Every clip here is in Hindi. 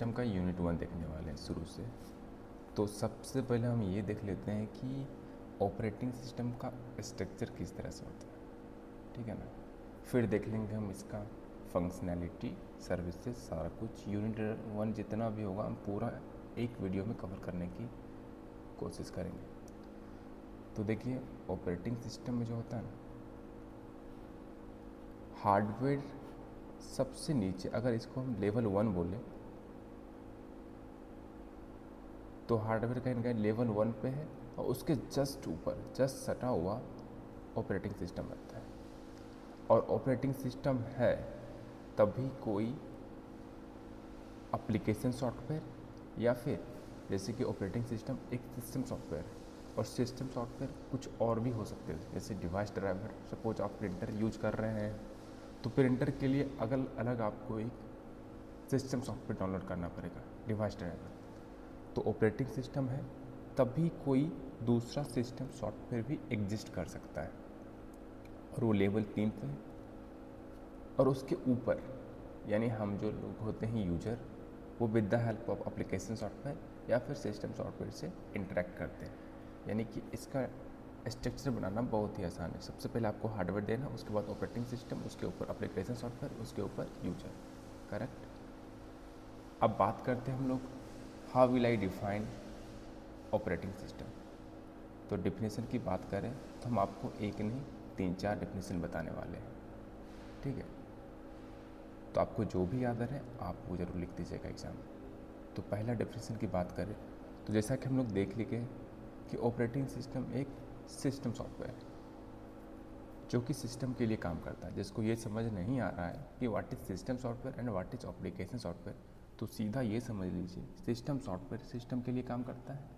सिस्टम का यूनिट 1 देखने वाले हैं शुरू से। तो सबसे पहले हम ये देख लेते हैं कि ऑपरेटिंग सिस्टम का स्ट्रक्चर किस तरह से होता है, ठीक है ना। फिर देख लेंगे हम इसका फंक्शनैलिटी, सर्विसेज, सारा कुछ। यूनिट 1 जितना भी होगा हम पूरा एक वीडियो में कवर करने की कोशिश करेंगे। तो देखिए, ऑपरेटिंग सिस्टम में जो होता है ना, हार्डवेयर सबसे नीचे, अगर इसको हम लेवल 1 बोलें तो हार्डवेयर कहीं ना कहीं लेवल 1 पे है और उसके जस्ट ऊपर, जस्ट सटा हुआ ऑपरेटिंग सिस्टम रहता है। और ऑपरेटिंग सिस्टम है तभी कोई एप्लीकेशन सॉफ्टवेयर, या फिर जैसे कि ऑपरेटिंग सिस्टम एक सिस्टम सॉफ्टवेयर है और सिस्टम सॉफ्टवेयर कुछ और भी हो सकते हैं, जैसे डिवाइस ड्राइवर। सपोज आप प्रिंटर यूज कर रहे हैं तो प्रिंटर के लिए अलग अलग आपको एक सिस्टम सॉफ्टवेयर डाउनलोड करना पड़ेगा, डिवाइस ड्राइवर। तो ऑपरेटिंग सिस्टम है तभी कोई दूसरा सिस्टम सॉफ्टवेयर भी एग्जिस्ट कर सकता है, और वो लेवल 3 पे है। और उसके ऊपर यानी हम जो लोग होते हैं यूजर, वो with the help of application software या फिर सिस्टम सॉफ्टवेयर से इंटरेक्ट करते हैं। यानी कि इसका स्ट्रक्चर बनाना बहुत ही आसान है। सबसे पहले आपको हार्डवेयर देना, उसके बाद ऑपरेटिंग सिस्टम, उसके ऊपर एप्लीकेशन सॉफ्टवेयर, उसके ऊपर यूजर। करेक्ट। अब बात करते हैं हम लोग how will I define operating system. तो डिफिनेशन की बात करें तो हम आपको एक नहीं 3-4 डिफिनेशन बताने वाले हैं, ठीक है। तो आपको जो भी याद रहे आप वो ज़रूर लिख दीजिएगा एग्ज़ाम में। तो पहला डिफिनेशन की बात करें तो जैसा कि हम लोग देख लिए कि ऑपरेटिंग सिस्टम एक सिस्टम सॉफ्टवेयर है जो कि सिस्टम के लिए काम करता है। जिसको ये समझ नहीं आ रहा है कि what is system software and what is application software, तो सीधा ये समझ लीजिए, सिस्टम सॉफ्टवेयर सिस्टम के लिए काम करता है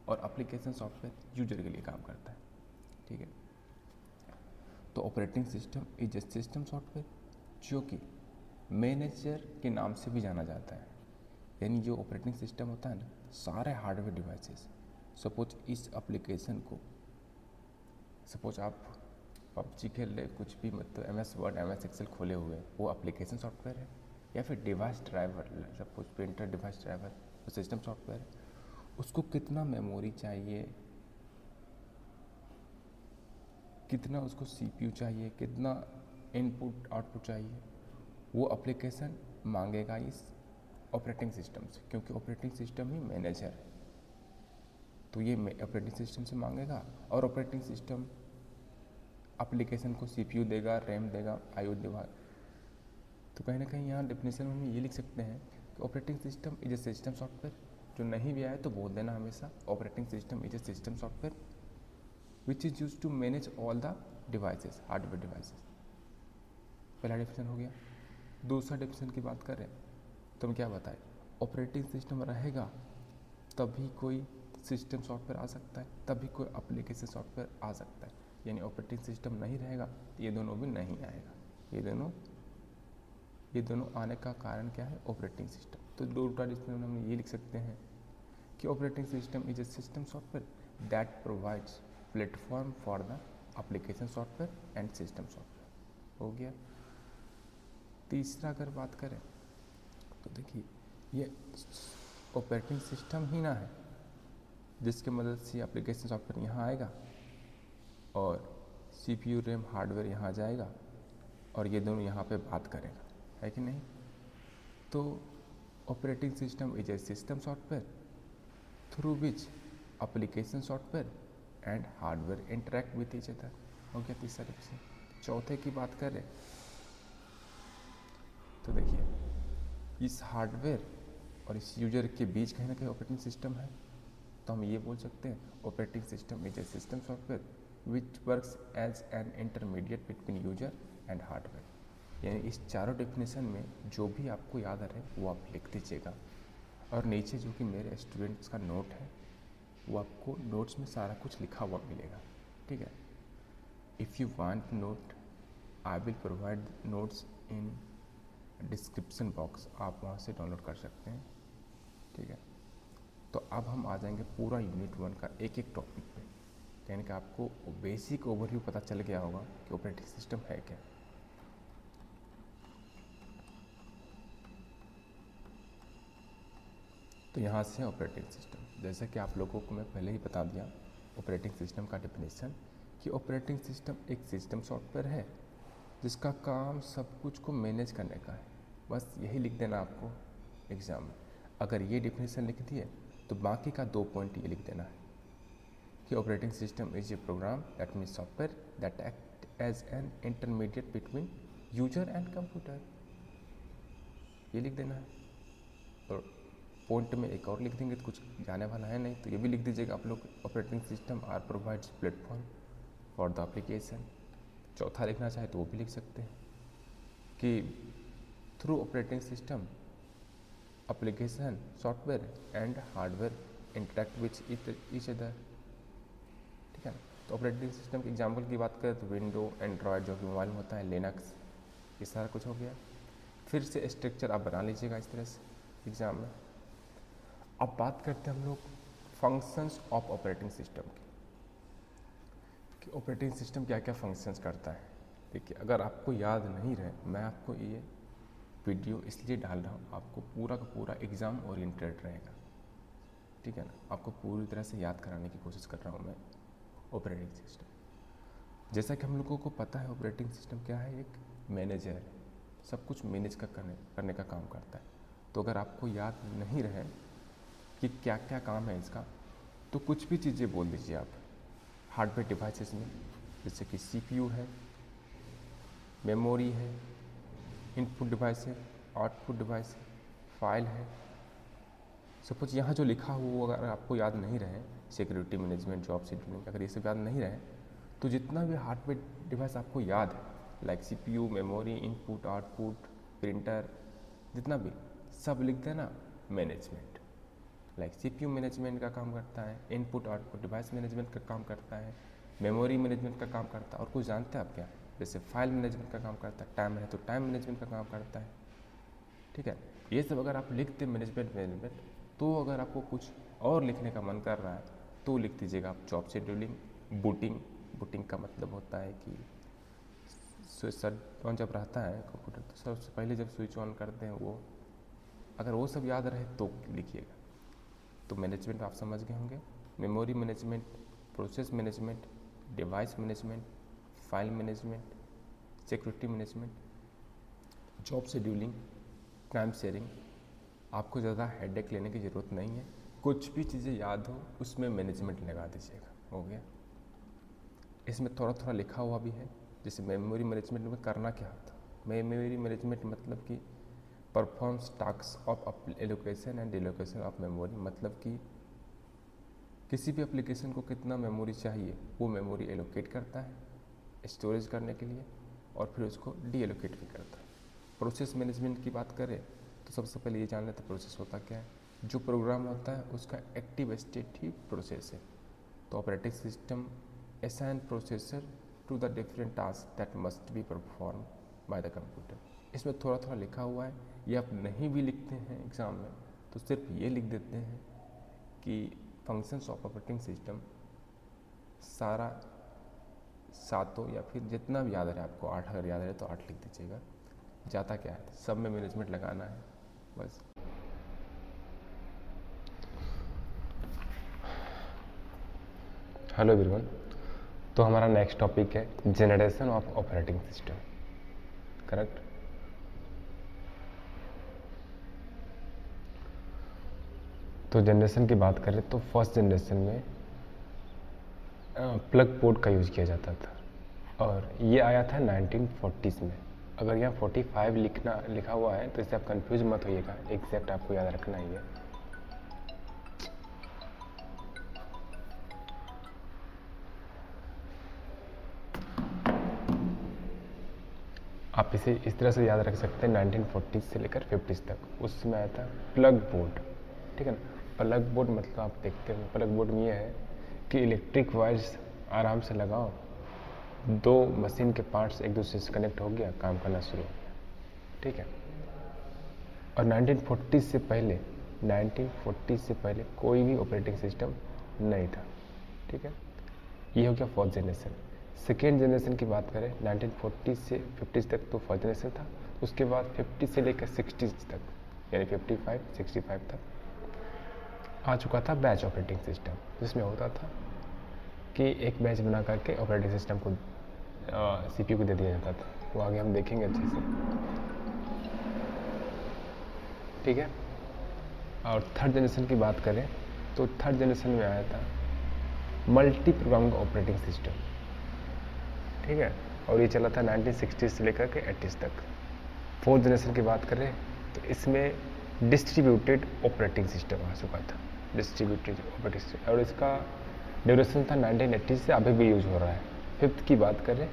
और एप्लीकेशन सॉफ्टवेयर यूजर के लिए काम करता है, ठीक है। तो operating system is a system software जो कि मैनेजर के नाम से भी जाना जाता है। यानी जो ऑपरेटिंग सिस्टम होता है ना, सारे हार्डवेयर डिवाइसेस, सपोज इस एप्लीकेशन को, सपोज आप पबजी खेल रहे, कुछ भी, मतलब MS वर्ड, MS एक्सेल खोले हुए, वो एप्लीकेशन सॉफ्टवेयर है। या फिर device driver, suppose printer device driver, वो सिस्टम सॉफ्टवेयर है। उसको कितना मेमोरी चाहिए, कितना उसको CPU चाहिए, कितना इनपुट आउटपुट चाहिए, वो एप्लीकेशन मांगेगा इस ऑपरेटिंग सिस्टम से, क्योंकि ऑपरेटिंग सिस्टम ही मैनेजर है। तो ये ऑपरेटिंग सिस्टम से मांगेगा और ऑपरेटिंग सिस्टम एप्लीकेशन को CPU देगा, रैम देगा, IO देगा। तो कहीं ना कहीं यहाँ डेफिनेशन में हम ये लिख सकते हैं कि operating system is a system software. जो नहीं भी आए तो बोल देना हमेशा, operating system is a system software which is use to manage all the devices, hardware devices. पहला डेफिनेशन हो गया। दूसरा डेफिनेशन की बात करें तो हम क्या बताएं, ऑपरेटिंग सिस्टम रहेगा तभी कोई सिस्टम सॉफ्टवेयर आ सकता है, तभी कोई एप्लीकेशन सॉफ्टवेयर आ सकता है। यानी ऑपरेटिंग सिस्टम नहीं रहेगा तो ये दोनों भी नहीं आएगा। ये दोनों आने का कारण क्या है, ऑपरेटिंग सिस्टम। तो दूसरा डिफिनेशन हम ये लिख सकते हैं कि operating system is a system software that provides platform for the application software and system software. हो गया। तीसरा अगर बात करें तो देखिए, ये ऑपरेटिंग सिस्टम ही ना है जिसकी मदद से एप्लीकेशन सॉफ्टवेयर यहाँ आएगा और CPU, रैम, हार्डवेयर यहाँ जाएगा और ये दोनों यहाँ पे बात करेगा, है कि नहीं। तो operating system is a system software through which application software and hardware interact with each other. हो गया तीसरा डिफिनेशन। चौथे की बात करें तो देखिए, इस हार्डवेयर और इस यूजर के बीच कहीं ना कहीं ऑपरेटिंग सिस्टम है। तो हम ये बोल सकते हैं operating system is a system software which works as an intermediate between user and hardware. यानी इस चारों डेफिनेशन में जो भी आपको याद आ रहे वो आप लिख दीजिएगा। और नीचे जो कि मेरे स्टूडेंट्स का नोट है वो आपको नोट्स में सारा कुछ लिखा हुआ मिलेगा, ठीक है। If you want note I will provide notes in description box, आप वहाँ से डाउनलोड कर सकते हैं, ठीक है। तो अब हम आ जाएंगे पूरा यूनिट 1 का एक एक टॉपिक पे। यानी कि आपको बेसिक ओवरव्यू पता चल गया होगा कि ऑपरेटिंग सिस्टम है क्या। तो यहाँ से ऑपरेटिंग सिस्टम, जैसा कि आप लोगों को मैं पहले ही बता दिया ऑपरेटिंग सिस्टम का डेफिनेशन, कि ऑपरेटिंग सिस्टम एक सिस्टम सॉफ्टवेयर है जिसका काम सब कुछ को मैनेज करने का है। बस यही लिख देना आपको एग्ज़ाम में। अगर ये डेफिनेशन लिख दिए तो बाकी का 2 पॉइंट ये लिख देना है कि operating system is a program that means software that act as an intermediate between user and computer, ये लिख देना है। और पॉइंट में एक और लिख देंगे तो कुछ जाने वाला है नहीं, तो ये भी लिख दीजिएगा आप लोग, operating system are provides platform for the application. चौथा लिखना चाहे तो वो भी लिख सकते हैं कि through operating system application software and hardware interact which each other, ठीक है ना। तो ऑपरेटिंग सिस्टम के एग्जाम्पल की बात करें तो विंडो, एंड्रॉयड जो कि मोबाइल में होता है, लिनक्स, ये सारा कुछ हो गया। फिर से स्ट्रक्चर आप बना लीजिएगा इस तरह से एग्ज़ाम में। अब बात करते हैं हम लोग फंक्शंस ऑफ ऑपरेटिंग सिस्टम की, कि ऑपरेटिंग सिस्टम क्या क्या फंक्शंस करता है। देखिए, अगर आपको याद नहीं रहे, मैं आपको ये वीडियो इसलिए डाल रहा हूँ, आपको पूरा का पूरा एग्ज़ाम ओरिएंटेड रहेगा, ठीक है ना। आपको पूरी तरह से याद कराने की कोशिश कर रहा हूँ मैं ऑपरेटिंग सिस्टम। जैसा कि हम लोगों को पता है ऑपरेटिंग सिस्टम क्या है, एक मैनेजर है, सब कुछ मैनेज करने का काम करता है। तो अगर आपको याद नहीं रहे कि क्या क्या काम है इसका, तो कुछ भी चीज़ें बोल दीजिए आप हार्डवेयर डिवाइसेस में, जैसे कि सीपीयू है, मेमोरी है, इनपुट डिवाइस है, आउटपुट डिवाइस है, फाइल है। सपोज यहाँ जो लिखा हुआ अगर आपको याद नहीं रहे, सिक्योरिटी मैनेजमेंट, जॉब शेड्यूलिंग, अगर ये सब याद नहीं रहे, तो जितना भी हार्डवेयर डिवाइस आपको याद है, like CPU, memory, input, output, printer, जितना भी सब लिख देना मैनेजमेंट। लाइक सीपीयू मैनेजमेंट का काम करता है, इनपुट आउटपुट डिवाइस मैनेजमेंट का काम करता है, मेमोरी मैनेजमेंट का काम करता है, और कुछ जानते हैं आप क्या, जैसे फाइल मैनेजमेंट का काम करता है, टाइम है तो टाइम मैनेजमेंट का काम करता है, ठीक है। ये सब अगर आप लिखते मैनेजमेंट, तो अगर आपको कुछ और लिखने का मन कर रहा है तो लिख दीजिएगा आप जॉब शेड्यूलिंग, बूटिंग का मतलब होता है कि स्विच ऑन जब रहता है कंप्यूटर, तो सबसे पहले जब स्विच ऑन करते हैं वो, अगर वो सब याद रहे तो लिखिएगा। तो मैनेजमेंट आप समझ गए होंगे, memory management, process management, device management, file management, security management, job scheduling, time sharing. आपको ज़्यादा हेडेक लेने की ज़रूरत नहीं है, कुछ भी चीज़ें याद हो उसमें मैनेजमेंट लगा दीजिएगा, हो गया। इसमें थोड़ा थोड़ा लिखा हुआ भी है, जैसे मेमोरी मैनेजमेंट में करना क्या होता है। मेमोरी मैनेजमेंट मतलब कि performs task of allocation and deallocation of memory, मतलब कि किसी भी एप्लीकेशन को कितना मेमोरी चाहिए वो मेमोरी एलोकेट करता है स्टोरेज करने के लिए, और फिर उसको डी एलोकेट भी करता है। प्रोसेस मैनेजमेंट की बात करें तो सबसे पहले ये जान लेते हैं प्रोसेस होता क्या है। जो प्रोग्राम होता है उसका एक्टिव स्टेट ही प्रोसेस है। तो operating system assign processor to the different task that must be perform by the computer. इसमें थोड़ा थोड़ा लिखा हुआ है, ये आप नहीं भी लिखते हैं एग्ज़ाम में तो सिर्फ ये लिख देते हैं कि फंक्शंस ऑफ ऑपरेटिंग सिस्टम सारा सातों या फिर जितना भी याद रहे आपको, 8 अगर याद रहे तो 8 लिख दीजिएगा। जाता क्या है, सब में मैनेजमेंट लगाना है बस। हेलो एवरीवन, तो हमारा नेक्स्ट टॉपिक है generation of operating system, correct. तो जनरेशन की बात करें तो फर्स्ट जनरेशन में प्लग पोर्ट का यूज़ किया जाता था और ये आया था 1940s में। अगर यहाँ 45 लिखा हुआ है तो इससे आप कंफ्यूज मत होइएगा, एग्जैक्ट आपको याद रखना ही है। आप इसे इस तरह से याद रख सकते हैं 1940s से लेकर 50s तक, उसमें आया था प्लग बोर्ड, ठीक है ना। प्लग बोर्ड मतलब आप देखते हैं प्लग बोर्ड में ये है कि इलेक्ट्रिक वायर्स आराम से लगाओ, 2 मशीन के पार्ट्स एक दूसरे से कनेक्ट हो गया, काम करना शुरू हो गया, ठीक है। और 1940 से पहले कोई भी ऑपरेटिंग सिस्टम नहीं था, ठीक है। ये हो गया फर्स्ट जनरेशन। सेकेंड जनरेशन की बात करें 1940 से 50 तक तो फर्स्ट जनरेशन था, उसके बाद 50 से लेकर 60 तक यानी 55, 65 तक आ चुका था बैच ऑपरेटिंग सिस्टम, जिसमें होता था कि एक बैच बना करके ऑपरेटिंग सिस्टम को सीपीयू को दे दिया जाता था। वो आगे हम देखेंगे अच्छे से, ठीक है। और थर्ड जनरेशन की बात करें तो थर्ड जनरेशन में आया था मल्टी प्रोग्रामिंग ऑपरेटिंग सिस्टम, ठीक है। और ये चला था 1960 से लेकर के 80s तक। फोर्थ जनरेशन की बात करें तो इसमें डिस्ट्रीब्यूटेड ऑपरेटिंग सिस्टम आ चुका था, डिस्ट्रीब्यूटेड ऑपरेटिंग सिस्टम, और इसका ड्यूरेशन था 1980 से अभी भी यूज हो रहा है। फिफ्थ की बात करें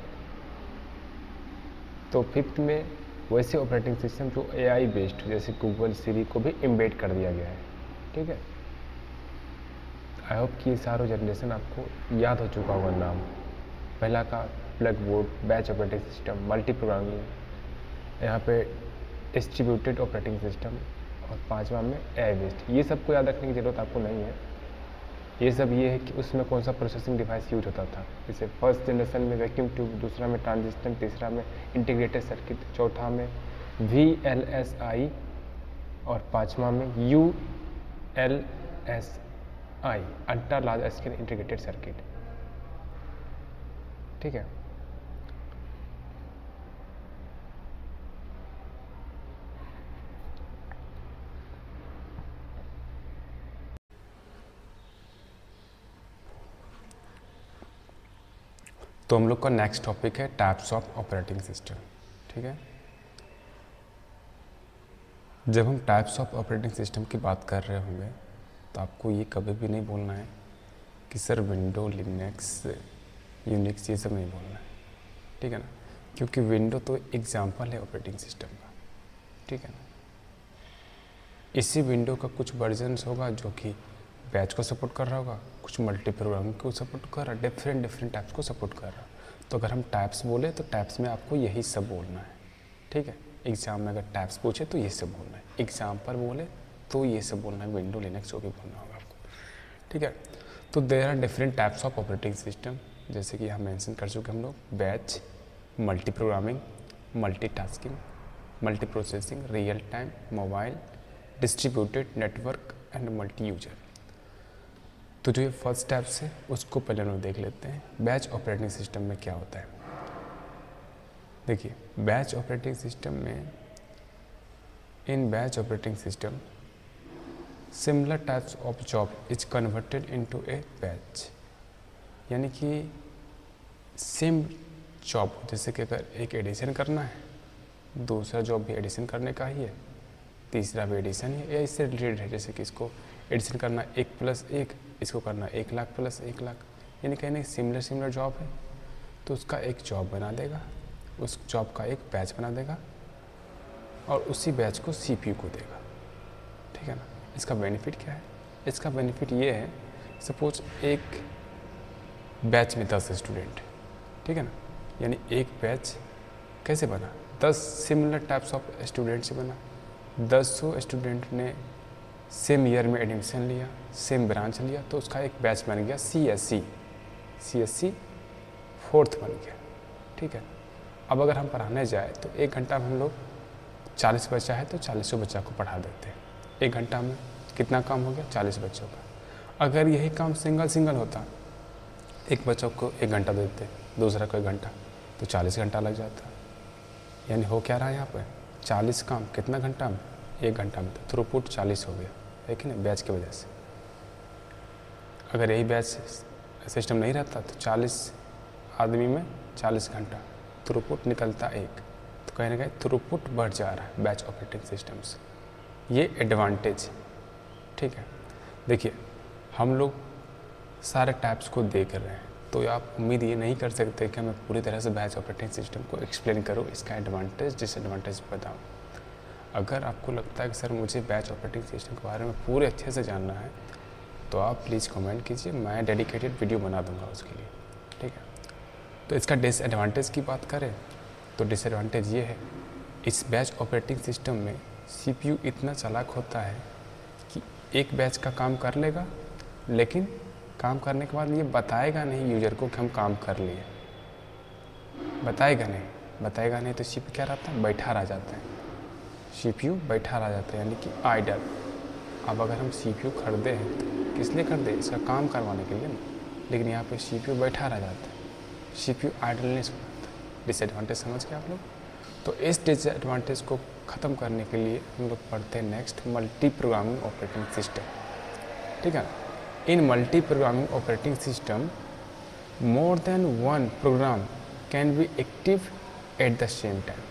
तो फिफ्थ में वैसे ऑपरेटिंग सिस्टम जो AI बेस्ड, जैसे गूगल सिरी को भी एम्बेड कर दिया गया है, ठीक है। आई होप कि ये सारों जनरेशन आपको याद हो चुका होगा नाम। पहला का plug board, batch operating system, multi programming, यहाँ पे डिस्ट्रीब्यूटेड ऑपरेटिंग सिस्टम, और पांचवा में AI बेस्ड। ये सबको याद रखने की ज़रूरत आपको नहीं है। ये सब ये है कि उसमें कौन सा प्रोसेसिंग डिवाइस यूज होता था। जैसे फर्स्ट जनरेशन में वैक्यूम ट्यूब, दूसरा में ट्रांजिस्टर, तीसरा में इंटीग्रेटेड सर्किट, चौथा में VLSI और पांचवा में ULSI, ultra large scale integrated circuit, ठीक है। तो हम लोग का नेक्स्ट टॉपिक है टाइप्स ऑफ ऑपरेटिंग सिस्टम, ठीक है। जब हम टाइप्स ऑफ ऑपरेटिंग सिस्टम की बात कर रहे होंगे तो आपको ये कभी भी नहीं बोलना है कि सर विंडो, लिनक्स, यूनिक्स, ये सब नहीं बोलना है, ठीक है ना। क्योंकि विंडो तो एग्जाम्पल है ऑपरेटिंग सिस्टम का, ठीक है ना। इसी विंडो का कुछ वर्जन्स होगा जो कि बैच को सपोर्ट कर रहा होगा, कुछ मल्टी प्रोग्रामिंग को सपोर्ट कर रहा है, डिफरेंट टाइप्स को सपोर्ट कर रहा है। तो अगर हम टाइप्स बोले तो टाइप्स में आपको यही सब बोलना है, ठीक है। एग्जाम में अगर टाइप्स पूछे तो ये सब बोलना है, एग्जाम पर बोले तो ये सब बोलना है, विंडो, लिनक्स जो भी बोलना होगा आपको, ठीक है। तो there are different types of operating system, जैसे कि यहाँ मेंशन कर चुके हम लोग, batch, multi programming, multi tasking, multi processing, real time, mobile, distributed, network and multi user. तो जो ये फर्स्ट टाइप्स है उसको पहले हम लोग देख लेते हैं, बैच ऑपरेटिंग सिस्टम में क्या होता है। देखिए, बैच ऑपरेटिंग सिस्टम में, in batch operating system similar types of job is converted into a batch, यानी कि सेम जॉब, जैसे कि अगर एक एडिशन करना है, दूसरा जॉब भी एडिशन करने का ही है, तीसरा भी एडिशन है, या इससे रिलेटेड है, जैसे कि इसको एडिशन करना 1+1, इसको करना 1,00,000 + 1,00,000, यानी कहीं सिमिलर जॉब है तो उसका एक जॉब बना देगा, उस जॉब का एक बैच बना देगा और उसी बैच को CPU को देगा, ठीक है ना। इसका बेनिफिट क्या है? इसका बेनिफिट ये है, सपोज एक बैच में 10 स्टूडेंट, ठीक है ना, यानी एक बैच कैसे बना, 10 सिमिलर टाइप्स ऑफ स्टूडेंट से बना। 10 स्टूडेंट ने सेम ईयर में एडमिशन लिया, सेम ब्रांच लिया, तो उसका एक बैच बन गया CSC 4th बन गया, ठीक है। अब अगर हम पढ़ाने जाए तो 1 घंटा में हम लोग 40 बच्चा है तो 40 बच्चा को पढ़ा देते हैं। 1 घंटा में कितना काम हो गया? 40 बच्चों का। अगर यही काम सिंगल होता, एक बच्चों को 1 घंटा देते, दूसरा को 1 घंटा, तो 40 घंटा लग जाता। यानी हो क्या रहा है यहाँ पर, 40 काम कितना घंटा में? 1 घंटा में। तो थ्रूपुट 40 हो गया, है कि नहीं, बैच की वजह से। अगर यही बैच सिस्टम नहीं रहता तो 40 आदमी में 40 घंटा, थ्रूपुट निकलता 1। तो कहीं ना कहीं थ्रूपुट बढ़ जा रहा है बैच ऑपरेटिंग सिस्टम से, ये एडवांटेज, ठीक है। देखिए, हम लोग सारे टाइप्स को देख रहे हैं, तो आप उम्मीद ये नहीं कर सकते कि मैं पूरी तरह से बैच ऑपरेटिंग सिस्टम को एक्सप्लेन करूँ, इसका एडवांटेज डिसएडवांटेज बताऊँ। अगर आपको लगता है कि सर मुझे बैच ऑपरेटिंग सिस्टम के बारे में पूरे अच्छे से जानना है, तो आप प्लीज़ कमेंट कीजिए, मैं डेडिकेटेड वीडियो बना दूंगा उसके लिए, ठीक है। तो इसका डिसएडवांटेज की बात करें तो डिसएडवांटेज ये है, इस बैच ऑपरेटिंग सिस्टम में CPU इतना चालाक होता है कि एक बैच का काम कर लेगा, लेकिन काम करने के बाद ये बताएगा नहीं यूजर को कि हम काम कर लिए, बताएगा नहीं तो CPU क्या रहता है, बैठा रह जाता है, CPU बैठा रह जाता है, यानी कि अब अगर हम CPU खरीदे हैं तो किस लिए खरीदे, इसका काम करवाने के लिए ना, लेकिन यहाँ पे CPU बैठा रह जाता है, CPU आइडलनेस हो जाता है। डिसएडवांटेज समझ गए आप लोग। तो इस डिसएडवांटेज को ख़त्म करने के लिए हम लोग पढ़ते हैं next multi programming operating system. ठीक है, in multi programming operating system more than one program can be active at the same time.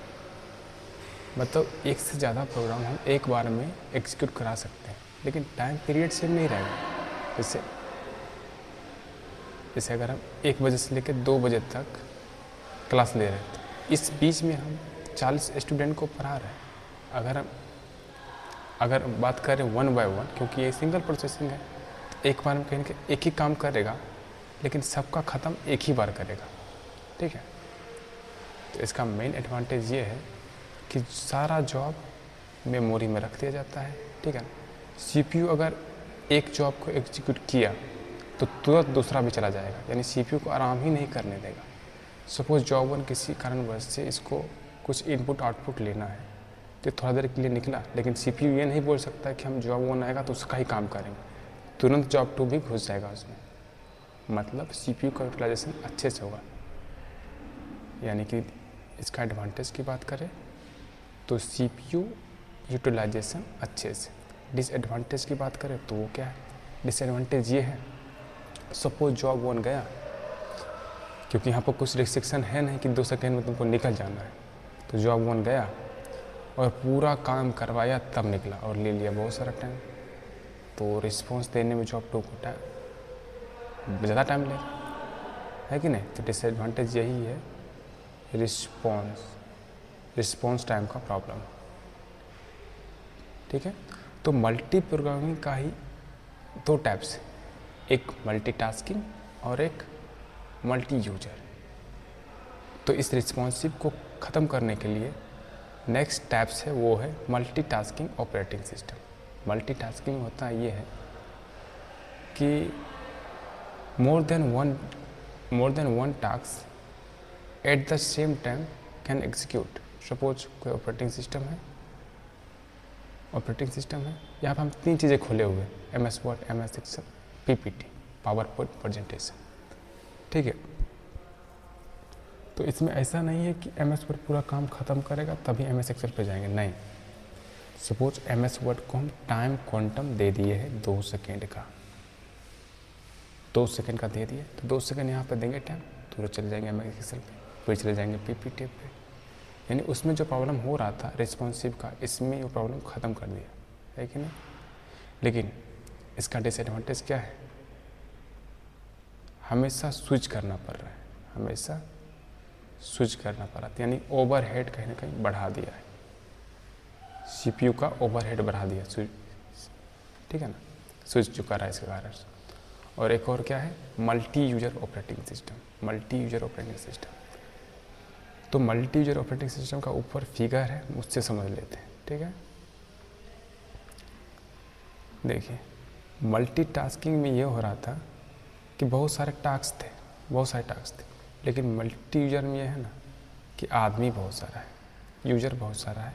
मतलब एक से ज़्यादा प्रोग्राम हम एक बार में एग्जीक्यूट करा सकते हैं, लेकिन टाइम पीरियड सेम नहीं रहेगा। जैसे अगर हम 1 बजे से लेकर 2 बजे तक क्लास ले रहे हैं, तो इस बीच में हम 40 स्टूडेंट को पढ़ा रहे हैं। अगर बात करें 1 बाय 1, क्योंकि ये सिंगल प्रोसेसिंग है, तो एक बार में कहीं ना कहीं एक ही काम करेगा, लेकिन सबका ख़त्म एक ही बार करेगा। ठीक है, तो इसका मेन एडवांटेज ये है कि सारा जॉब मेमोरी में रख दिया जाता है। ठीक है, CPU अगर एक जॉब को एग्जीक्यूट किया तो तुरंत दूसरा भी चला जाएगा, यानी CPU को आराम ही नहीं करने देगा। सपोज जॉब 1 किसी कारणवश से इसको कुछ इनपुट आउटपुट लेना है, तो थोड़ा देर के लिए निकला, लेकिन CPU ये नहीं बोल सकता कि हम जॉब 1 आएगा तो उसका ही काम करेंगे, तुरंत जॉब 2 भी घुस जाएगा उसमें। मतलब CPU का यूटिलाइजेशन अच्छे से होगा। यानी कि इसका एडवांटेज की बात करें तो CPU यूटिलाइजेशन अच्छे से। डिसएडवांटेज की बात करें तो वो क्या है, डिसएडवांटेज ये है, सपोज जॉब 1 गया, क्योंकि यहाँ पर कुछ रिस्ट्रिक्शन है नहीं कि 2 सेकेंड में तुमको निकल जाना है, तो जॉब 1 गया और पूरा काम करवाया तब निकला और ले लिया बहुत सारा टाइम, तो रिस्पॉन्स देने में जॉब 2 को ज़्यादा टाइम लेगा, है कि नहीं। तो डिसएडवांटेज यही है, रिस्पॉन्स टाइम का प्रॉब्लम। ठीक है, तो मल्टी प्रोग्रामिंग का ही 2 टाइप्स है, एक मल्टीटास्किंग और एक मल्टी यूजर। तो इस रिस्पॉन्सिव को ख़त्म करने के लिए नेक्स्ट टाइप्स है, वो है मल्टीटास्किंग ऑपरेटिंग सिस्टम। मल्टीटास्किंग होता है ये है कि मोर than one task at the same time can execute. Suppose कोई ऑपरेटिंग सिस्टम है, यहाँ पर हम 3 चीज़ें खोले हुए हैं, MS Word, MS Excel, PPT, PowerPoint presentation. ठीक है, तो इसमें ऐसा नहीं है कि MS वर्ड पूरा काम ख़त्म करेगा तभी MS एक्सेल पे जाएंगे, नहीं। सपोज MS वर्ड को हम टाइम क्वांटम दे दिए है 2 सेकेंड का, 2 सेकेंड का दे दिए, तो 2 सेकेंड यहाँ पे देंगे टाइम, तुरंत चले जाएंगे MS एक्सेल पे, फिर चले जाएंगे PPT पे। यानी उसमें जो प्रॉब्लम हो रहा था रिस्पॉन्सिव का, इसमें वो प्रॉब्लम ख़त्म कर दिया, है कि नहीं। लेकिन इसका डिसएडवांटेज क्या है, हमेशा स्विच करना पड़ रहा है, हमेशा स्विच करना पड़ रहा है, यानी ओवरहेड कहीं ना कहीं बढ़ा दिया है, CPU का ओवरहेड बढ़ा दिया स्विच। ठीक है ना, स्विच जो कर रहा है इसके कारण। और एक और क्या है, मल्टी यूजर ऑपरेटिंग सिस्टम। तो मल्टी यूजर ऑपरेटिंग सिस्टम का ऊपर फिगर है, उससे समझ लेते हैं। ठीक है, देखिए मल्टीटास्किंग में ये हो रहा था कि बहुत सारे टास्क थे, लेकिन मल्टी यूजर में ये है ना कि आदमी बहुत सारा है, यूजर बहुत सारा है,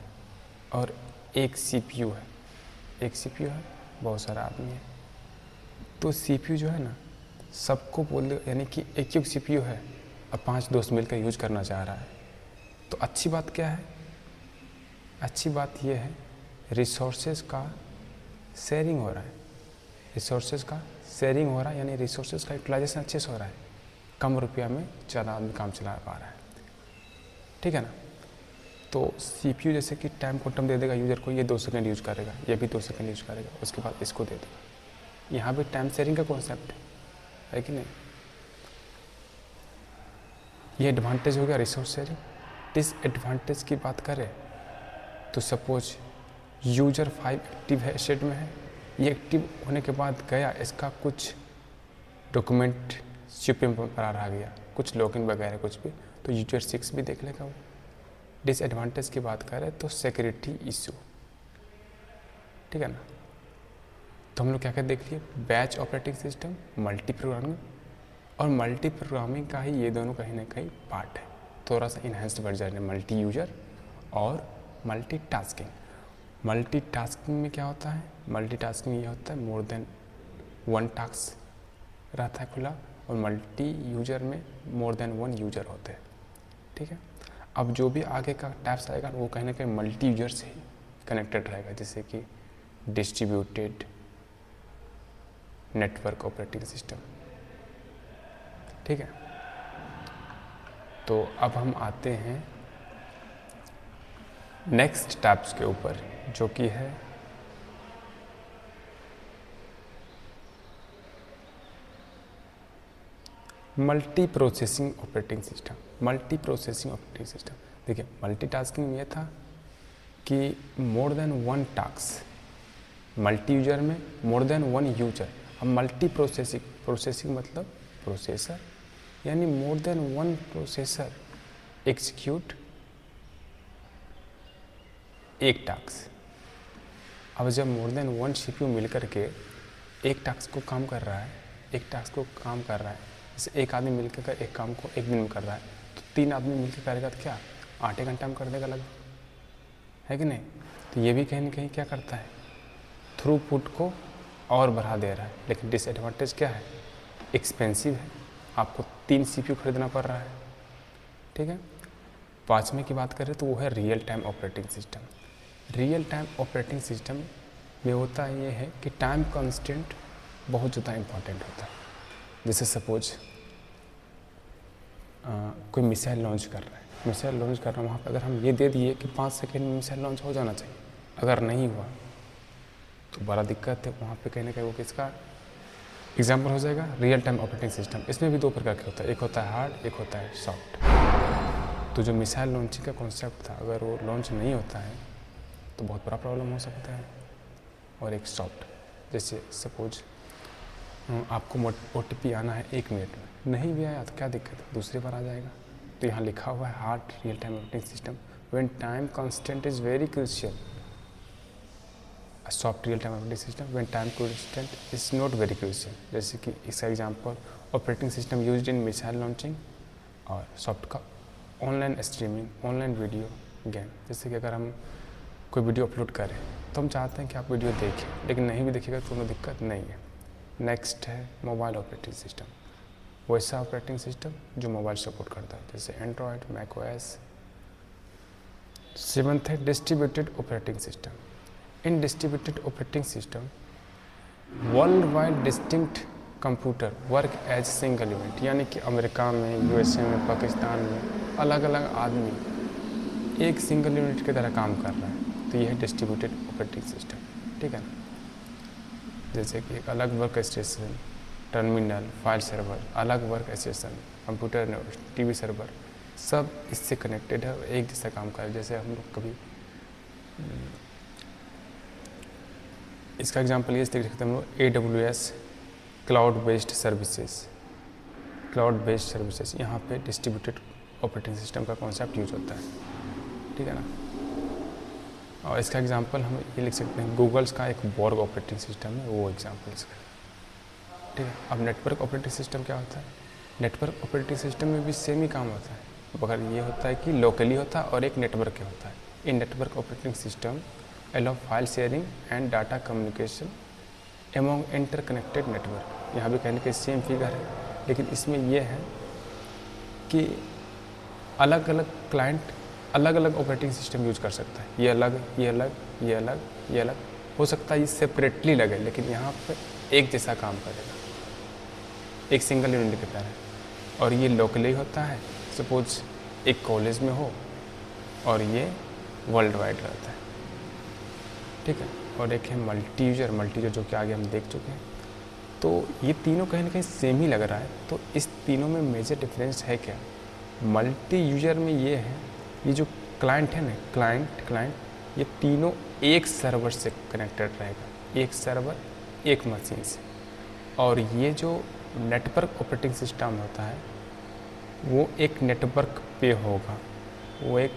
और एक CPU है, बहुत सारा आदमी है। तो CPU जो है ना सबको बोल दे, यानी कि एक CPU है और 5 दोस्त मिलकर यूज करना चाह रहा है, तो अच्छी बात क्या है, अच्छी बात यह है रिसोर्सेज का शेयरिंग हो रहा है, यानी रिसोर्सेज का यूटिलाइजेशन अच्छे से हो रहा है, कम रुपया में ज़्यादा आदमी काम चला पा रहा है। ठीक है ना, तो CPU जैसे कि टाइम क्वांटम दे देगा यूजर को, ये 2 सेकेंड यूज करेगा, ये भी 2 सेकेंड यूज करेगा, उसके बाद इसको दे देगा। यहाँ भी टाइम शेयरिंग का कॉन्सेप्ट है कि नहीं। ये एडवांटेज हो गया रिसोर्स शेयरिंग। डिसएडवांटेज की बात करें तो सपोज यूजर 5 एक्टिव है, स्टेट में है, ये एक्टिव होने के बाद गया, इसका कुछ डॉक्यूमेंट CPU में पड़ा रह गया, कुछ लॉगिन वगैरह कुछ भी, तो यूजर 6 भी देख लेगा वो। डिसएडवांटेज की बात करें तो सिक्योरिटी इशू। ठीक है ना, तो हम लोग क्या क्या देख लिए, batch operating system, multi programming, और मल्टी प्रोग्रामिंग का ही ये दोनों कहीं ना कहीं पार्ट है, थोड़ा सा इन्हेंस्ड वर्जन है मल्टी यूजर और मल्टीटास्किंग। मल्टीटास्किंग में क्या होता है मल्टीटास्किंग ये होता है मोर देन वन टास्क रहता है खुला, और मल्टी यूजर में मोर देन वन यूजर होते हैं, ठीक है। अब जो भी आगे का टैब्स आएगा वो कहीं ना कहीं मल्टी यूजर से ही कनेक्टेड रहेगा, जैसे कि डिस्ट्रीब्यूटेड नेटवर्क ऑपरेटिंग सिस्टम, ठीक है। तो अब हम आते हैं नेक्स्ट टैब्स के ऊपर, जो कि है multi processing operating system. Multi processing operating system, देखिए मल्टीटास्किंग में ये था कि मोर than one task, multi user में मोर देन वन यूजर। अब मल्टी प्रोसेसिंग, प्रोसेसिंग मतलब प्रोसेसर, यानी मोर देन वन प्रोसेसर एग्जीक्यूट एक टास्क। अब जब मोर देन वन सीपीयू मिलकर के एक टास्क को काम कर रहा है, एक टास्क को काम कर रहा है, जैसे एक आदमी मिलकर एक काम को एक दिन में कर रहा है, तो 3 आदमी मिलकर करेगा तो क्या 8 घंटा में कर देगा लगभग, है कि नहीं। तो ये भी कहीं ना कहीं क्या करता है, थ्रूपुट को और बढ़ा दे रहा है। लेकिन डिसएडवांटेज क्या है, एक्सपेंसिव है, आपको 3 सीपीयू खरीदना पड़ रहा है, ठीक है। 5वें की बात करें तो वो है real time operating system. Real time operating system में होता ये है कि टाइम कांस्टेंट बहुत ज़्यादा इम्पॉर्टेंट होता है। जैसे सपोज कोई मिसाइल लॉन्च कर रहा है, मिसाइल लॉन्च कर रहा है, वहाँ पर अगर हम ये दे दिए कि 5 सेकेंड में मिसाइल लॉन्च हो जाना चाहिए, अगर नहीं हुआ तो बड़ा दिक्कत है। वहाँ पे कहीं ना कहीं वो किसका एग्जाम्पल हो जाएगा, रियल टाइम ऑपरेटिंग सिस्टम। इसमें भी 2 प्रकार के होता है, एक होता है हार्ड, एक होता है सॉफ्ट। तो जो मिसाइल लॉन्चिंग का कॉन्सेप्ट था, अगर वो लॉन्च नहीं होता है तो बहुत बड़ा प्रॉब्लम हो सकता है। और एक सॉफ्ट, जैसे सपोज आपको OTP आना है 1 मिनट में, नहीं भी आया तो क्या दिक्कत है, दूसरी बार आ जाएगा। तो यहाँ लिखा हुआ है hard real time operating system when time constant is very crucial. Soft real time operating system when time constant is not very crucial. जैसे कि इसका example operating system used in missile launching, और सॉफ्ट का online streaming, online video game. जैसे कि अगर हम कोई वीडियो अपलोड करें तो हम चाहते हैं कि आप वीडियो देखें, लेकिन नहीं भी देखिएगा तो कोई दिक्कत नहीं है। नेक्स्ट है मोबाइल ऑपरेटिंग सिस्टम, वैसा ऑपरेटिंग सिस्टम जो मोबाइल सपोर्ट करता है, जैसे एंड्रॉयड, मैकओएस। 7th है distributed operating system. In distributed operating system world wide distinct computer work as single unit, यानी कि अमेरिका में, USA में, पाकिस्तान में अलग अलग आदमी एक सिंगल यूनिट की तरह काम कर रहा है। तो यह है डिस्ट्रीब्यूटेड ऑपरेटिंग सिस्टम, ठीक है ना। जैसे कि एक अलग work station, terminal, file server, अलग work station, computer, TV server, सब इससे कनेक्टेड है और एक जैसा काम कर रहा है। जैसे हम लोग कभी इसका एग्जांपल ये देख सकते हैं हम लोग, AWS cloud based services, cloud based services, यहाँ पे डिस्ट्रीब्यूटेड ऑपरेटिंग सिस्टम का कॉन्सेप्ट यूज होता है, ठीक है ना। और इसका एग्जांपल हम ये लिख सकते हैं, गूगल्स का एक बॉर्ग ऑपरेटिंग सिस्टम है, वो एग्जांपल इसका, ठीक है। अब नेटवर्क ऑपरेटिंग सिस्टम क्या होता है, नेटवर्क ऑपरेटिंग सिस्टम में भी सेम ही काम होता है, मगर ये होता है कि लोकली होता है और एक नेटवर्क के होता है। इन network operating system allow file sharing and data communication among interconnected network. यहाँ भी कहने के सेम फिगर है, लेकिन इसमें यह है कि अलग अलग क्लाइंट अलग अलग ऑपरेटिंग सिस्टम यूज कर सकता है। ये अलग, ये अलग, ये अलग, ये अलग हो सकता है, ये सेपरेटली लगे, लेकिन यहाँ पे एक जैसा काम करेगा, एक सिंगल यूनिट की तरह। और ये लोकली होता है, सपोज एक कॉलेज में हो, और ये वर्ल्ड वाइड रहता है, ठीक है। और एक है मल्टी यूजर जो कि आगे हम देख चुके हैं। तो ये तीनों कहीं ना कहीं सेम ही लग रहा है। तो इस तीनों में मेजर डिफरेंस है क्या, मल्टी यूजर में ये है, ये जो क्लाइंट है ना, क्लाइंट ये तीनों एक सर्वर से कनेक्टेड रहेगा, एक सर्वर एक मशीन से। और ये जो नेटवर्क ऑपरेटिंग सिस्टम होता है वो एक नेटवर्क पे होगा, वो एक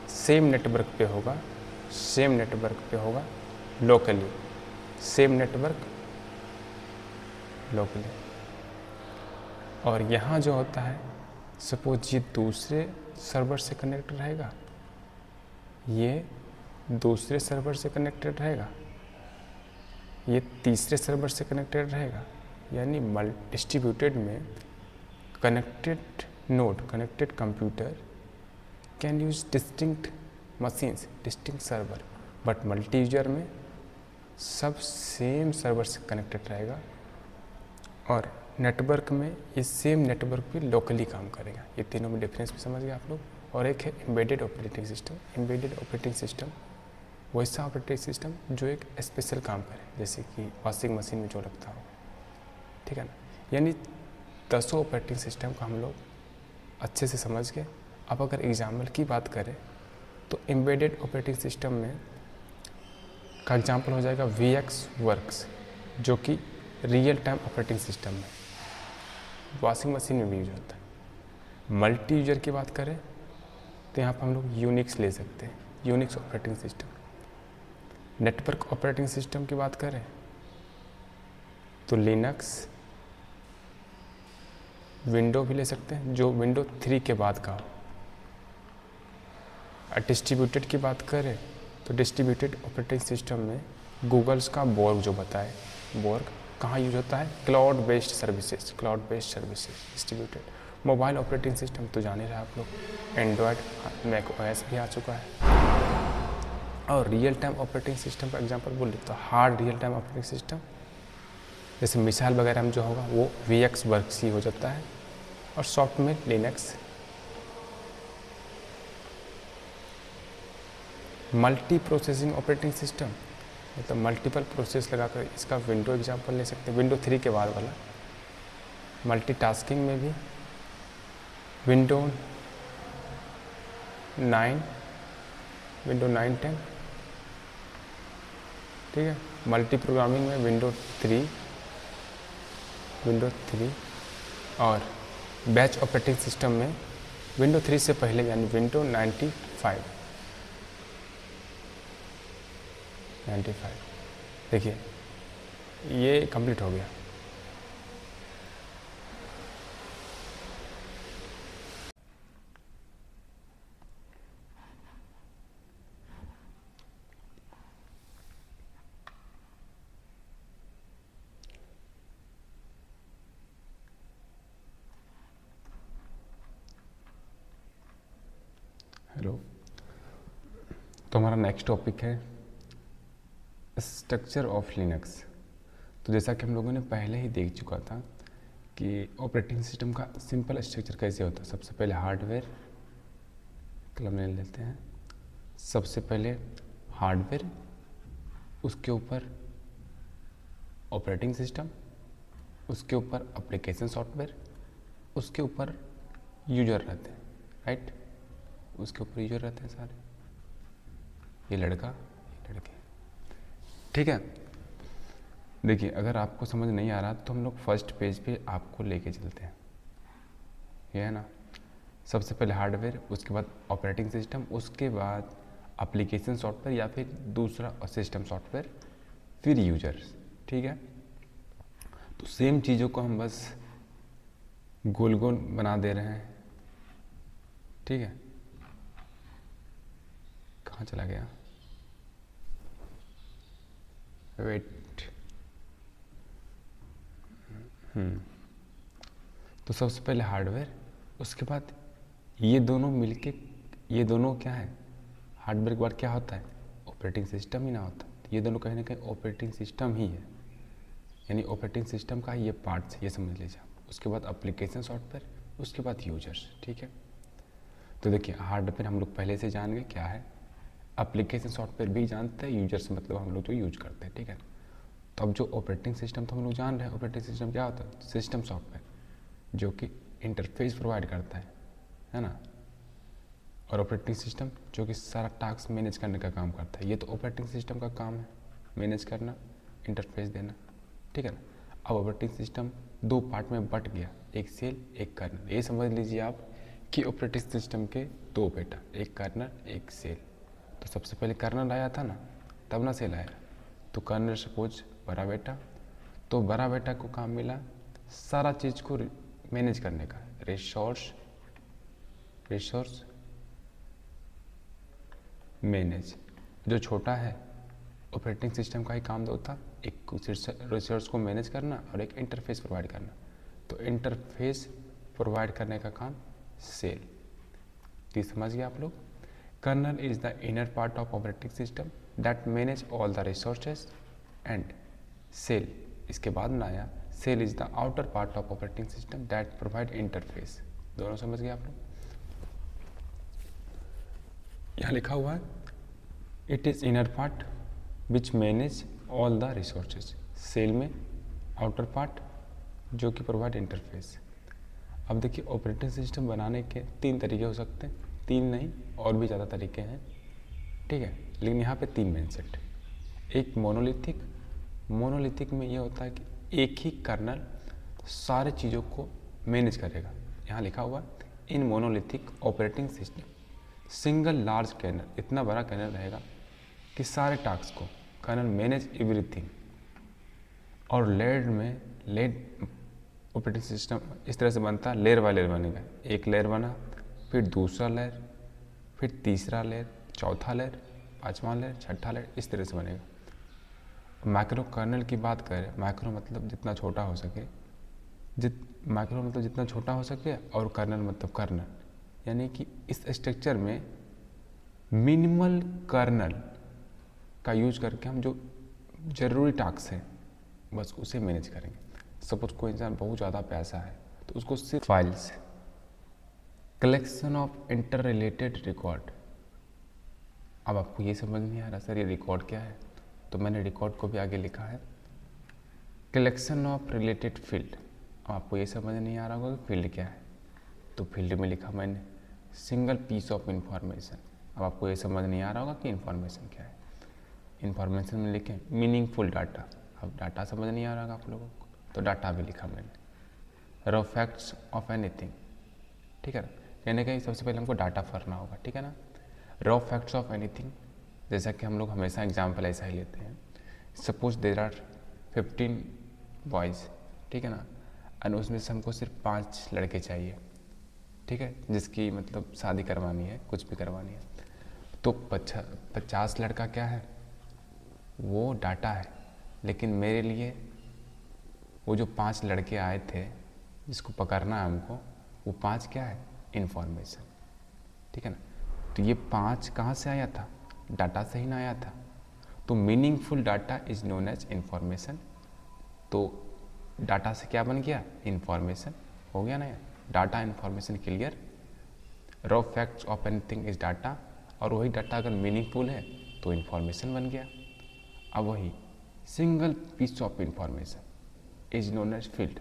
सेम नेटवर्क पे होगा, सेम नेटवर्क पे होगा लोकली, सेम नेटवर्क लोकली। और यहाँ जो होता है, सपोज ये दूसरे सर्वर से कनेक्ट रहेगा, ये दूसरे सर्वर से कनेक्टेड रहेगा, ये तीसरे सर्वर से कनेक्टेड रहेगा, यानी डिस्ट्रीब्यूटेड में connected node, connected computer can use distinct machines, distinct server, but multi user में सब सेम सर्वर से कनेक्टेड रहेगा और नेटवर्क में ये सेम नेटवर्क पे लोकली काम करेगा। ये तीनों में डिफरेंस भी समझ गए आप लोग। और एक है embedded operating system. Embedded operating system वैसा ऑपरेटिंग सिस्टम जो एक स्पेशल काम करे, जैसे कि वॉशिंग मशीन में जो लगता हो, ठीक है ना। यानी 10 ऑपरेटिंग सिस्टम का हम लोग अच्छे से समझ गए। अब अगर एग्जाम्पल की बात करें तो एम्बेडेड ऑपरेटिंग सिस्टम में का एग्जाम्पल हो जाएगा VxWorks, जो कि रियल टाइम ऑपरेटिंग सिस्टम है, वॉशिंग मशीन में भी यूज होता है। मल्टी यूजर की बात करें तो यहाँ पर हम लोग यूनिक्स ले सकते हैं, Unix operating system. Network operating system की बात करें तो लिनक्स, विंडो भी ले सकते हैं जो विंडो 3 के बाद का हो। डिस्ट्रीब्यूटेड की बात करें तो डिस्ट्रीब्यूटेड ऑपरेटिंग सिस्टम में गूगल्स का बोर्ग जो बताए, बोर्ग कहाँ यूज होता है, cloud based services, cloud based services distributed. Mobile operating system तो जान ही रहे आप लोग, एंड्रॉयड, मैक ओएस भी आ चुका है। और रियल टाइम ऑपरेटिंग सिस्टम का एग्जांपल बोल लेते तो hard real time operating system जैसे मिसाइल वगैरह में जो होगा वो VxWorks ही हो जाता है। और सॉफ्ट में Linux. Multi processing operating system मतलब मल्टीपल प्रोसेस लगाकर, इसका विंडो एग्जांपल ले सकते हैं, विंडो 3 के बाद वाला। मल्टीटास्किंग में भी विंडो 9, विंडो 9, 10, ठीक है। मल्टी प्रोग्रामिंग में विंडो 3 और बैच ऑपरेटिंग सिस्टम में विंडो 3 से पहले यानी विंडो 95। देखिए ये कंप्लीट हो गया। हेलो, तो हमारा नेक्स्ट टॉपिक है स्ट्रक्चर ऑफ लिनक्स। तो जैसा कि हम लोगों ने पहले ही देख चुका था कि ऑपरेटिंग सिस्टम का सिंपल स्ट्रक्चर कैसे होता है। सबसे पहले हार्डवेयर, कलम ले लेते हैं। सबसे पहले हार्डवेयर, उसके ऊपर ऑपरेटिंग सिस्टम, उसके ऊपर एप्लीकेशन सॉफ्टवेयर, उसके ऊपर यूजर रहते हैं, राइट। उसके ऊपर यूजर रहते हैं सारे, ये लड़का, ये लड़के, ठीक है। देखिए अगर आपको समझ नहीं आ रहा तो हम लोग फर्स्ट पेज पे आपको लेके चलते हैं, ये है ना। सबसे पहले हार्डवेयर, उसके बाद ऑपरेटिंग सिस्टम, उसके बाद एप्लीकेशन सॉफ्टवेयर या फिर दूसरा सिस्टम सॉफ्टवेयर, फिर यूजर्स, ठीक है। तो सेम चीज़ों को हम बस गोल गोल बना दे रहे हैं, ठीक है। कहाँ चला गया, वेट। तो सबसे पहले हार्डवेयर, उसके बाद ये दोनों मिलके, ये दोनों क्या है, हार्डवेयर के बाद क्या होता है, ऑपरेटिंग सिस्टम ही ना होता। ये दोनों कहीं ना कहीं ऑपरेटिंग सिस्टम ही है, यानी ऑपरेटिंग सिस्टम का ये पार्ट्स, ये समझ लीजिए आप। उसके बाद एप्लीकेशन सॉफ्टवेयर, उसके बाद यूजर्स, ठीक है। तो देखिए हार्डवेयर हम लोग पहले से जान गए क्या है, एप्लीकेशन सॉफ्टवेयर भी जानते हैं, यूजर्स मतलब हम लोग जो यूज करते हैं, ठीक है। तो अब जो ऑपरेटिंग सिस्टम तो हम लोग जान रहे हैं, ऑपरेटिंग सिस्टम क्या होता है, सिस्टम सॉफ्टवेयर जो कि इंटरफेस प्रोवाइड करता है ना। और ऑपरेटिंग सिस्टम जो कि सारा टास्क मैनेज करने का काम करता है। ये तो ऑपरेटिंग सिस्टम का काम है, मैनेज करना, इंटरफेस देना, ठीक है ना। अब ऑपरेटिंग सिस्टम दो पार्ट में बट गया, एक सेल, एक कर्नल। ये समझ लीजिए आप कि ऑपरेटिंग सिस्टम के दो बेटा, एक कर्नल, एक सेल। तो सबसे पहले कर्नल आया था ना, तब ना सेल आया। तो कर्नल सपोज बड़ा बेटा, तो बड़ा बेटा को काम मिला सारा चीज़ को मैनेज करने का, रिसोर्स मैनेज। जो छोटा है ऑपरेटिंग सिस्टम का ही काम होता, एक कुछ रिसोर्स को मैनेज करना और एक इंटरफेस प्रोवाइड करना। तो इंटरफेस प्रोवाइड करने का काम सेल। तो समझ गए आप लोग। Kernel is the inner part of operating system that manage all the resources and shell, इसके बाद में आया shell is the outer part of operating system that provide interface. दोनों समझ गए आप लोग। यहाँ लिखा हुआ है it is inner part which manage all the resources, shell में आउटर पार्ट जो कि प्रोवाइड इंटरफेस। अब देखिए ऑपरेटिंग सिस्टम बनाने के 3 तरीके हो सकते हैं, 3 नहीं और भी ज़्यादा तरीके हैं, ठीक है, लेकिन यहाँ पे 3 मेन सेट। एक मोनोलिथिक में ये होता है कि एक ही कर्नल सारे चीज़ों को मैनेज करेगा। यहाँ लिखा हुआ in monolithic operating system single large kernel, इतना बड़ा कर्नल रहेगा कि सारे टास्क को कर्नल मैनेज एवरीथिंग। और लेड ऑपरेटिंग सिस्टम इस तरह से बनता है, लेयर बाय लेयर बनेगा। एक लेयर बना, फिर दूसरा लेयर, फिर तीसरा लेयर, चौथा लेयर, 5वां लेयर, 6ठा लेयर, इस तरह से बनेगा। माइक्रो कर्नल की बात करें, माइक्रो मतलब जितना छोटा हो सके, माइक्रो मतलब जितना छोटा हो सके, और कर्नल मतलब कर्नल, यानी कि इस स्ट्रक्चर में मिनिमल कर्नल का यूज करके हम जो ज़रूरी टास्क है बस उसे मैनेज करेंगे। सपोज कोई इंसान बहुत ज़्यादा पैसा है तो उसको सिर्फ files, collection of inter related record. अब आपको ये समझ नहीं आ रहा सर ये रिकॉर्ड क्या है, तो मैंने रिकॉर्ड को भी आगे लिखा है कलेक्शन ऑफ रिलेटेड फील्ड। अब आपको ये समझ नहीं आ रहा होगा कि फील्ड क्या है, तो फील्ड में लिखा मैंने सिंगल पीस ऑफ इंफॉर्मेशन। अब आपको ये समझ नहीं आ रहा होगा कि इंफॉर्मेशन क्या है। इंफॉर्मेशन में लिखें मीनिंगफुल डाटा। अब डाटा समझ नहीं आ रहा होगा आप लोगों को, तो डाटा भी लिखा मैंने। रॉ फैक्ट्स ऑफ एनीथिंग, ठीक है ना, यानी कि सबसे पहले हमको डाटा पढ़ना होगा, ठीक है ना। रॉ फैक्ट्स ऑफ एनीथिंग, जैसा कि हम लोग हमेशा एग्जाम्पल ऐसा ही लेते हैं। सपोज देर आर 15 बॉयज़, ठीक है ना, और उसमें से हमको सिर्फ 5 लड़के चाहिए, ठीक है, जिसकी मतलब शादी करवानी है, कुछ भी करवानी है। तो 50 लड़का क्या है, वो डाटा है, लेकिन मेरे लिए वो जो 5 लड़के आए थे जिसको पकड़ना है हमको, वो 5 क्या है, इंफॉर्मेशन, ठीक है ना। तो ये 5 कहाँ से आया था, डाटा से ही ना आया था। तो meaningful data is known as information. तो डाटा से क्या बन गया, इंफॉर्मेशन हो गया ना यार। Data information clear. Raw facts of anything is data, और वही डाटा अगर मीनिंगफुल है तो इंफॉर्मेशन बन गया। अब वही single piece of information is known as field.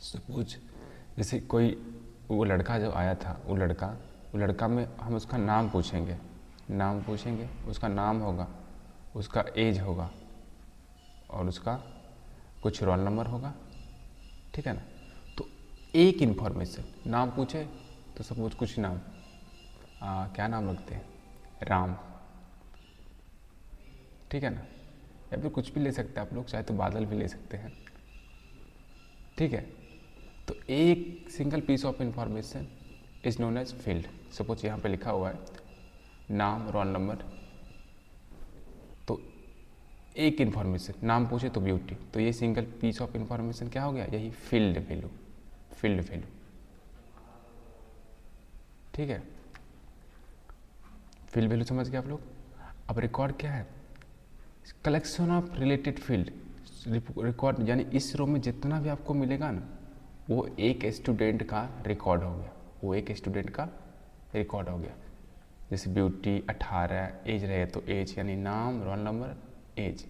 Suppose जैसे कोई वो लड़का जो आया था, वो लड़का में हम उसका नाम पूछेंगे, उसका नाम होगा, उसका एज होगा, और उसका कुछ रोल नंबर होगा, ठीक है ना। तो एक इन्फॉर्मेशन, नाम पूछे तो सपोज कुछ नाम, क्या नाम रखते हैं, राम, ठीक है ना, या फिर कुछ भी ले सकते हैं आप लोग, चाहे तो बादल भी ले सकते हैं, ठीक है। तो एक single piece of information is known as field. Suppose यहाँ पे लिखा हुआ है नाम, रोल नंबर, तो एक इन्फॉर्मेशन, नाम पूछे तो ब्यूटी, तो ये सिंगल पीस ऑफ इंफॉर्मेशन क्या हो गया, यही फील्ड वैल्यू, ठीक है। फील्ड वैल्यू समझ गए आप लोग। अब रिकॉर्ड क्या है, collection of related field. Record यानी इस रो में जितना भी आपको मिलेगा ना, वो एक स्टूडेंट का रिकॉर्ड हो गया, जैसे ब्यूटी 18, एज रहे तो एज, यानी नाम, रोल नंबर, एज,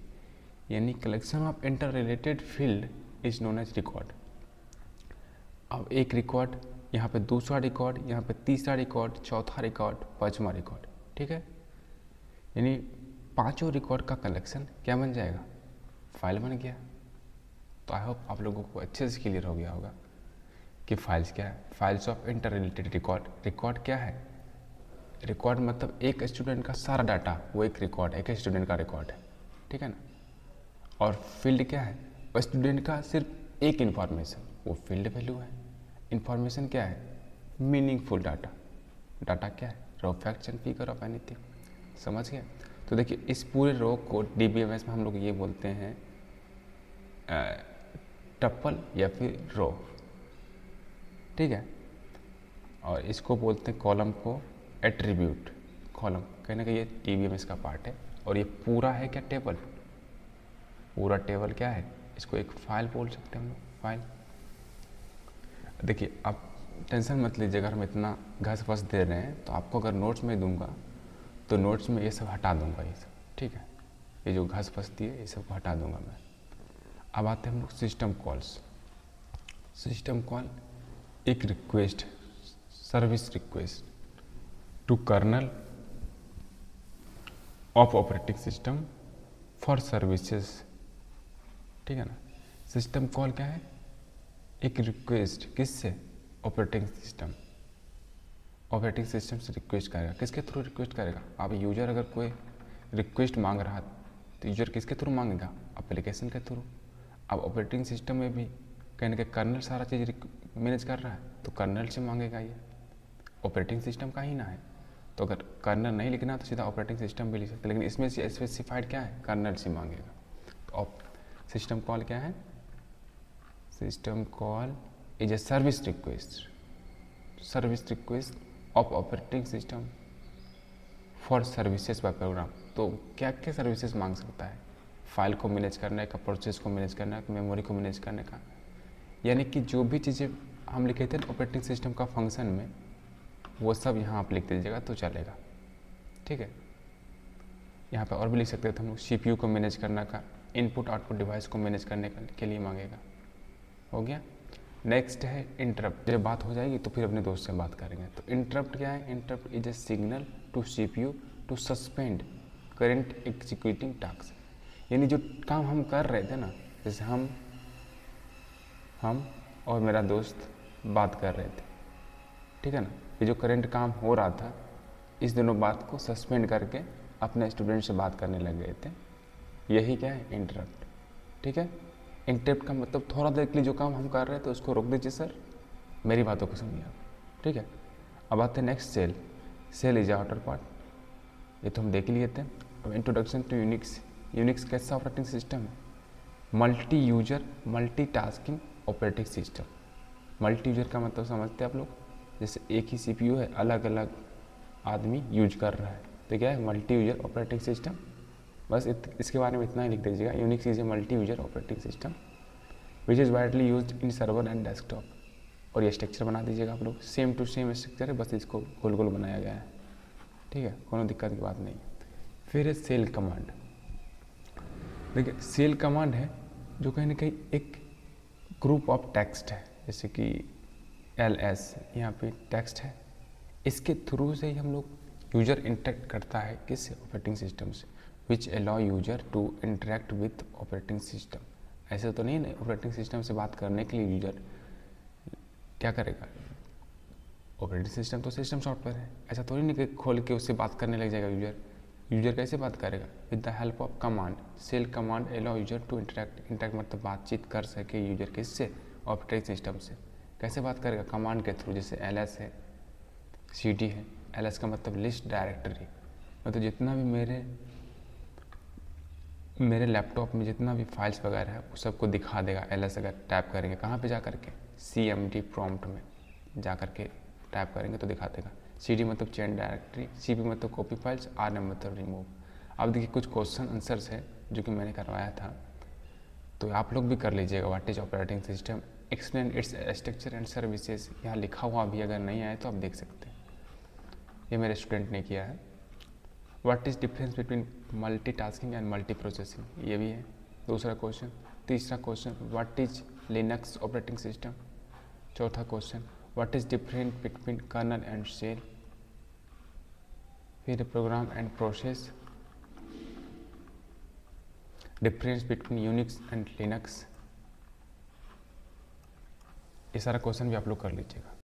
यानी collection of inter related field is known as record. अब एक रिकॉर्ड, यहाँ पे दूसरा रिकॉर्ड, यहाँ पे तीसरा रिकॉर्ड, चौथा रिकॉर्ड, 5वां रिकॉर्ड, ठीक है, यानी 5 रिकॉर्ड का कलेक्शन क्या बन जाएगा, फाइल बन गया। तो आई होप आप लोगों को अच्छे से क्लियर हो गया होगा कि फाइल्स क्या है। Files of inter related record क्या है, रिकॉर्ड मतलब एक स्टूडेंट का सारा डाटा, वो एक रिकॉर्ड, एक स्टूडेंट का रिकॉर्ड है, ठीक है ना। और फील्ड क्या है, वो स्टूडेंट का सिर्फ एक इन्फॉर्मेशन, वो फील्ड वैल्यू है। इन्फॉर्मेशन क्या है, मीनिंगफुल डाटा क्या है, raw facts and figure of anything, समझ गए। तो देखिए इस पूरे रो को DBMS में हम लोग ये बोलते हैं टपल या फिर रो, ठीक है। और इसको बोलते हैं कॉलम को एट्रीब्यूट। कॉलम कहीं ना कहीं ये DBMS का पार्ट है, और ये पूरा है क्या, टेबल। पूरा टेबल क्या है, इसको एक फाइल बोल सकते हैं हम लोग, फाइल। देखिए आप टेंशन मत लीजिए, अगर हम इतना घस फंस दे रहे हैं तो आपको अगर नोट्स में दूंगा तो नोट्स में ये सब हटा दूंगा, ये सब, ठीक है। ये जो घस फंसती है ये सब को हटा दूंगा मैं। अब आते हैं हम लोग सिस्टम कॉल्स। सिस्टम कॉल एक request, service request to kernel of operating system for services, ठीक है ना। सिस्टम कॉल क्या है, एक रिक्वेस्ट, किससे, ऑपरेटिंग सिस्टम। ऑपरेटिंग सिस्टम से रिक्वेस्ट करेगा, किसके थ्रू रिक्वेस्ट करेगा। अब यूजर अगर कोई रिक्वेस्ट मांग रहा तो यूजर किसके थ्रू मांगेगा, एप्लीकेशन के थ्रू। अब ऑपरेटिंग सिस्टम में भी कहीं ना कहीं कर्नल सारा चीज़ मैनेज कर रहा है, तो कर्नल से मांगेगा, ये ऑपरेटिंग सिस्टम का ही ना है। तो अगर कर्नल नहीं लिखना तो सीधा ऑपरेटिंग सिस्टम भी लिख सकते, लेकिन इसमें से स्पेसिफाइड क्या है, कर्नल से मांगेगा। तो सिस्टम कॉल क्या है, system call is a service request of operating system for services by program. तो क्या क्या सर्विसेज मांग सकता है, फाइल को मैनेज करने का, प्रोसेस को मैनेज करने का, मेमोरी को मैनेज करने का, यानी कि जो भी चीज़ें हम लिखे थे ऑपरेटिंग सिस्टम का फंक्शन में, वो सब यहाँ आप लिख दीजिएगा तो चलेगा, ठीक है। यहाँ पे और भी लिख सकते थे हम लोग, CPU को मैनेज करने का, इनपुट आउटपुट डिवाइस को मैनेज करने के लिए मांगेगा। हो गया। नेक्स्ट है इंटरप्ट। जब बात हो जाएगी तो फिर अपने दोस्त से बात करेंगे। तो इंटरप्ट क्या है, interrupt is a signal to CPU to suspend current executing task. यानी जो काम हम कर रहे थे ना, जैसे हम और मेरा दोस्त बात कर रहे थे, ठीक है ना, ये जो करंट काम हो रहा था, इस दोनों बात को सस्पेंड करके अपने स्टूडेंट से बात करने लग गए थे, यही क्या है, इंटरप्ट, ठीक है। इंटरप्ट का मतलब थोड़ा देर के लिए जो काम हम कर रहे थे उसको रोक दीजिए सर, मेरी बातों को सुनिए आप, ठीक है। अब आते हैं next, shell. Shell is outer part, ये तो हम देख लिए थे। अब इंट्रोडक्शन टू यूनिक्स। यूनिक्स कैसा ऑपरेटिंग सिस्टम है, multi user multi tasking operating system. Multi user का मतलब समझते हैं आप लोग, जैसे एक ही CPU है, अलग अलग आदमी यूज कर रहा है, तो क्या है, मल्टी यूजर ऑपरेटिंग सिस्टम। बस इसके बारे में इतना ही लिख दीजिएगा, Unix is a multi user operating system which is widely used in server and desktop. और ये स्ट्रक्चर बना दीजिएगा आप लोग, सेम टू सेम स्ट्रक्चर है, बस इसको गोल गोल बनाया गया है, ठीक है, कोनो दिक्कत की बात नहीं। फिर है सेल कमांड। देखिए सेल कमांड है जो कहीं ना कहीं एक ग्रुप ऑफ टेक्स्ट है, जैसे कि LS यहाँ पे टेक्स्ट है, इसके थ्रू से ही हम लोग यूजर इंटरेक्ट करता है किस ऑपरेटिंग सिस्टम से, which allow user to interact with operating system. ऐसे तो नहीं ना, ऑपरेटिंग सिस्टम से बात करने के लिए यूजर क्या करेगा, ऑपरेटिंग सिस्टम तो सिस्टम सॉफ्टवेयर है, ऐसा थोड़ी नहीं कि खोल के उससे बात करने लग जाएगा यूजर। यूजर कैसे बात करेगा, with the help of command. Shell command allow user to interact मतलब बातचीत कर सके यूजर किससे, ऑपरेटिंग सिस्टम से। कैसे बात करेगा, कमांड के थ्रू, जैसे LS है, CD है। LS का मतलब लिस्ट डायरेक्टरी, मतलब जितना भी मेरे लैपटॉप में जितना भी फाइल्स वगैरह है वो सबको दिखा देगा। LS अगर टैप करेंगे कहाँ पे जा करके, CMD प्रॉम्प्ट में जा करके टैप करेंगे तो दिखा देगा। CD मतलब चेन डायरेक्टरी, CP मतलब कॉपी फाइल्स, RM मतलब रिमूव। अब देखिए कुछ क्वेश्चन आंसर्स है जो कि मैंने करवाया था, तो आप लोग भी कर लीजिएगा। What is operating system, explain its structure and services. यहाँ लिखा हुआ भी अगर नहीं आए तो आप देख सकते हैं, ये मेरे स्टूडेंट ने किया है। What is difference between multitasking and multi processing, ये भी है दूसरा क्वेश्चन। तीसरा question, what is Linux operating system. चौथा question, what is difference between kernel and shell. फिर program and process, difference between Unix and Linux. ये सारा क्वेश्चन भी आप लोग कर लीजिएगा।